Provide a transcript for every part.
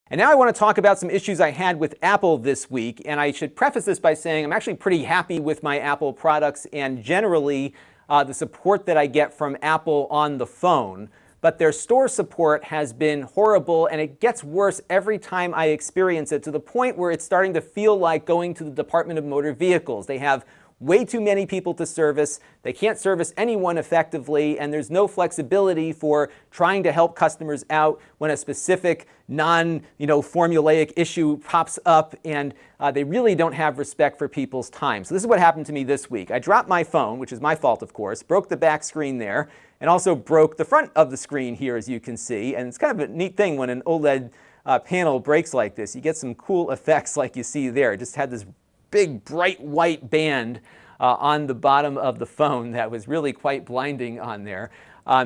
And now I want to talk about some issues I had with Apple this week, and I should preface this by saying I'm actually pretty happy with my Apple products and generally the support that I get from Apple on the phone. But their store support has been horrible, and it gets worse every time I experience it, to the point where it's starting to feel like going to the Department of Motor Vehicles. They have way too many people to service, they can't service anyone effectively, and there's no flexibility for trying to help customers out when a specific formulaic issue pops up, and they really don't have respect for people's time. So this is what happened to me this week. I dropped my phone, which is my fault of course, broke the back screen there, and also broke the front of the screen here, as you can see, and it's kind of a neat thing when an OLED panel breaks like this. You get some cool effects like you see there. It just had this big bright white band on the bottom of the phone that was really quite blinding on there.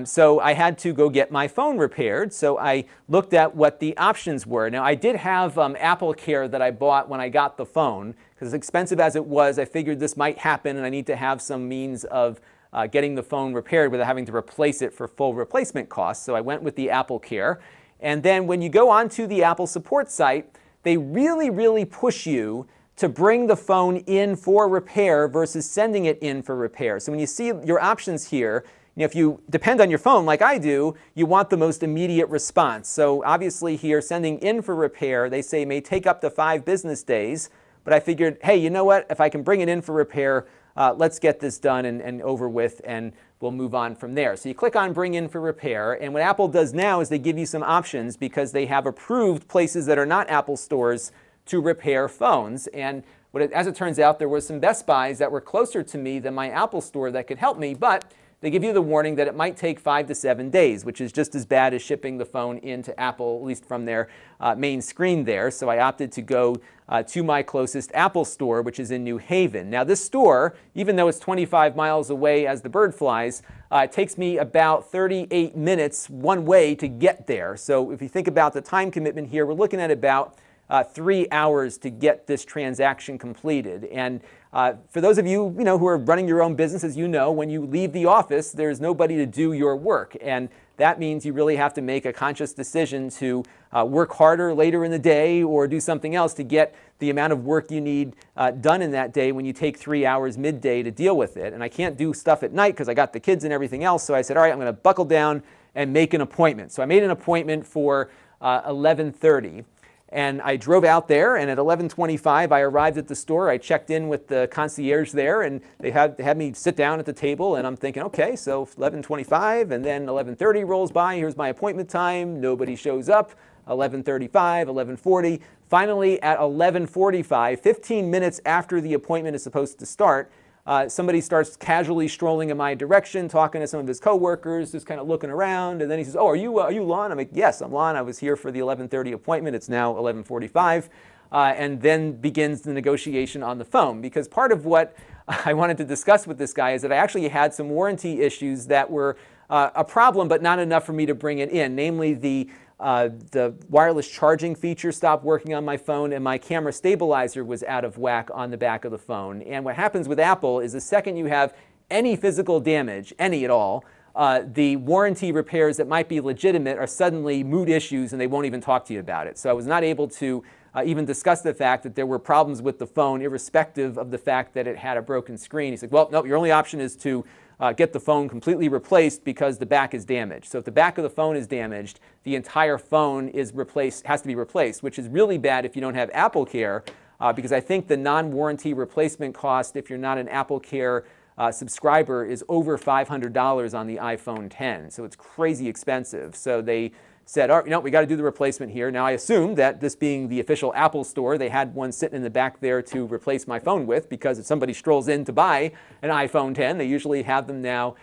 So I had to go get my phone repaired. So I looked at what the options were. Now I did have Apple Care that I bought when I got the phone, because as expensive as it was, I figured this might happen and I need to have some means of getting the phone repaired without having to replace it for full replacement costs. So I went with the Apple Care. And then when you go onto the Apple support site, they really push you to bring the phone in for repair versus sending it in for repair. So when you see your options here, if you depend on your phone like I do, you want the most immediate response. So obviously here, sending in for repair, they say may take up to 5 business days. But I figured, hey, you know what? If I can bring it in for repair, let's get this done and over with, and we'll move on from there. So you click on Bring in for repair, and what Apple does now is they give you some options because they have approved places that are not Apple stores to repair phones. And as it turns out, there were some Best Buys that were closer to me than my Apple store that could help me, but they give you the warning that it might take 5 to 7 days, which is just as bad as shipping the phone into Apple, at least from their main screen there. So I opted to go to my closest Apple store, which is in New Haven. Now this store, even though it's 25 miles away as the bird flies, it takes me about 38 minutes one way to get there. So if you think about the time commitment here, we're looking at about 3 hours to get this transaction completed. And for those of you, who are running your own businesses, when you leave the office, there's nobody to do your work. And that means you really have to make a conscious decision to work harder later in the day or do something else to get the amount of work you need done in that day when you take 3 hours midday to deal with it. And I can't do stuff at night because I got the kids and everything else. So I said, all right, I'm going to buckle down and make an appointment. So I made an appointment for 11:30. And I drove out there, and at 11:25 I arrived at the store. I checked in with the concierge there, and they had me sit down at the table, and I'm thinking, okay, so 11:25, and then 11:30 rolls by, here's my appointment time, nobody shows up, 11:35, 11:40. Finally, at 11:45, 15 minutes after the appointment is supposed to start, somebody starts casually strolling in my direction, talking to some of his coworkers, just kind of looking around, and then he says, oh, are you Lon? I'm like, yes, I'm Lon. I was here for the 11:30 appointment. It's now 11:45, and then begins the negotiation on the phone, because part of what I wanted to discuss with this guy is that I actually had some warranty issues that were a problem, but not enough for me to bring it in, namely the wireless charging feature stopped working on my phone, and my camera stabilizer was out of whack on the back of the phone. And what happens with Apple is the second you have any physical damage, any at all, the warranty repairs that might be legitimate are suddenly moot issues, and they won't even talk to you about it. So I was not able to even discuss the fact that there were problems with the phone, irrespective of the fact that it had a broken screen. He said, well, no, your only option is to get the phone completely replaced because the back is damaged. So if the back of the phone is damaged, the entire phone has to be replaced, which is really bad if you don't have Apple Care, because I think the non-warranty replacement cost, if you're not an Apple Care subscriber, is over $500 on the iPhone X. So it's crazy expensive. So they said, oh, we got to do the replacement here. Now I assumed that this being the official Apple store, they had one sitting in the back there to replace my phone with, because if somebody strolls in to buy an iPhone X, they usually have them now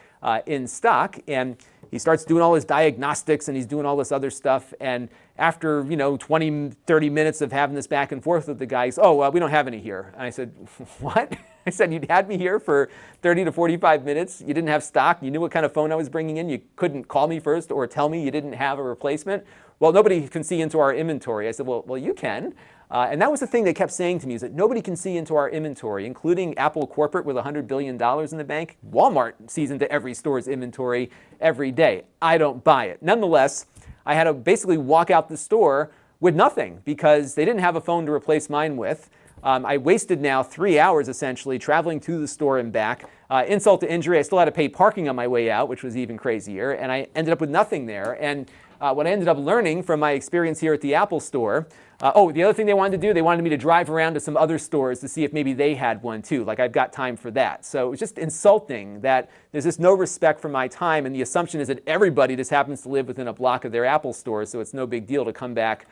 in stock. And he starts doing all his diagnostics, and he's doing all this other stuff. And after 20, 30 minutes of having this back and forth with the guy, he says, oh, we don't have any here. And I said, what? I said, you'd had me here for 30 to 45 minutes. You didn't have stock. You knew what kind of phone I was bringing in. You couldn't call me first or tell me you didn't have a replacement. Well, nobody can see into our inventory. I said, well, you can. And that was the thing they kept saying to me, is that nobody can see into our inventory, including Apple corporate with $100 billion in the bank. Walmart sees into every store's inventory every day. I don't buy it. Nonetheless, I had to basically walk out the store with nothing because they didn't have a phone to replace mine with. I wasted now 3 hours essentially traveling to the store and back. Insult to injury, I still had to pay parking on my way out, which was even crazier, and I ended up with nothing there. And what I ended up learning from my experience here at the Apple store, the other thing they wanted to do, they wanted me to drive around to some other stores to see if maybe they had one too. Like, I've got time for that. So it was just insulting that there's just no respect for my time, and the assumption is that everybody just happens to live within a block of their Apple store, so it's no big deal to come back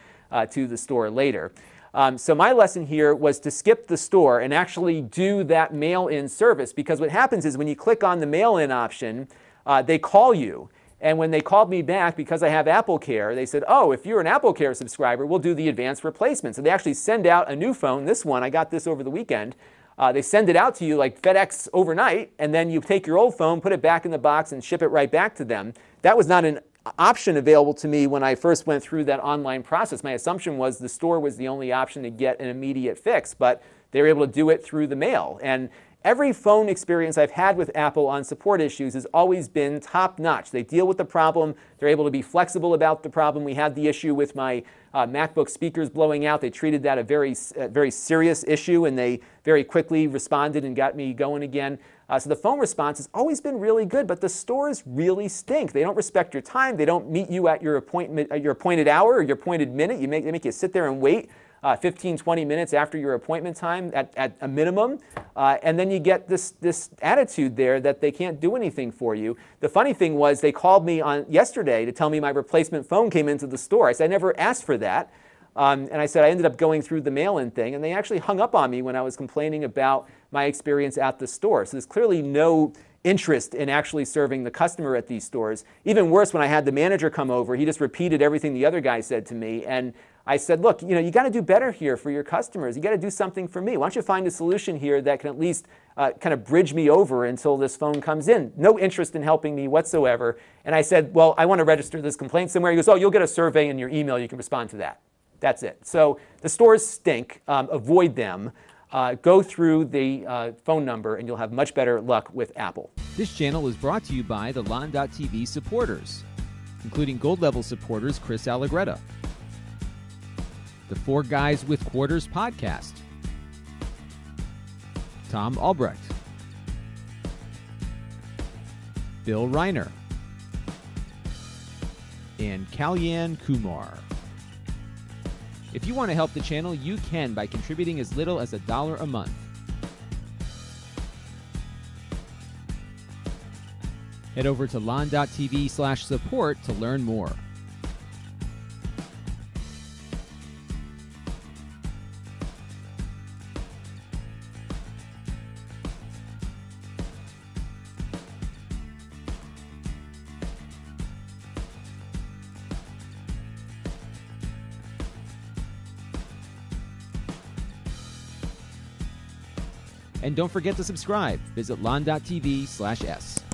to the store later. So my lesson here was to skip the store and actually do that mail-in service, because what happens is when you click on the mail-in option, they call you. And when they called me back, because I have Apple Care, they said, oh, if you're an Apple Care subscriber, we'll do the advanced replacement. So they actually send out a new phone. This one, I got this over the weekend. They send it out to you like FedEx overnight, and then you take your old phone, put it back in the box, and ship it right back to them. That was not an option available to me when I first went through that online process. My assumption was the store was the only option to get an immediate fix, but they were able to do it through the mail. And every phone experience I've had with Apple on support issues has always been top-notch. They deal with the problem. They're able to be flexible about the problem. We had the issue with my MacBook speakers blowing out. They treated that a very serious issue, and they very quickly responded and got me going again. So the phone response has always been really good, but the stores really stink. They don't respect your time. They don't meet you at your appointment, at your appointed hour or your appointed minute. They make you sit there and wait 15, 20 minutes after your appointment time at a minimum. And then you get this attitude there that they can't do anything for you. The funny thing was they called me on yesterday to tell me my replacement phone came into the store. I said, I never asked for that. And I said I ended up going through the mail-in thing, and they actually hung up on me when I was complaining about my experience at the store. So there's clearly no interest in actually serving the customer at these stores. Even worse, when I had the manager come over, he just repeated everything the other guy said to me. And I said, look, you got to do better here for your customers. You got to do something for me. Why don't you find a solution here that can at least kind of bridge me over until this phone comes in? No interest in helping me whatsoever. And I said, well, I want to register this complaint somewhere. He goes, oh, you'll get a survey in your email. You can respond to that. That's it. So the stores stink. Avoid them. Go through the phone number, and you'll have much better luck with Apple. This channel is brought to you by the Lon.TV supporters, including gold-level supporters Chris Allegretta, the Four Guys with Quarters podcast, Tom Albrecht, Bill Reiner, and Kalyan Kumar. If you want to help the channel, you can by contributing as little as $1 a month. Head over to lon.tv/support to learn more. And don't forget to subscribe. Visit lon.tv/s.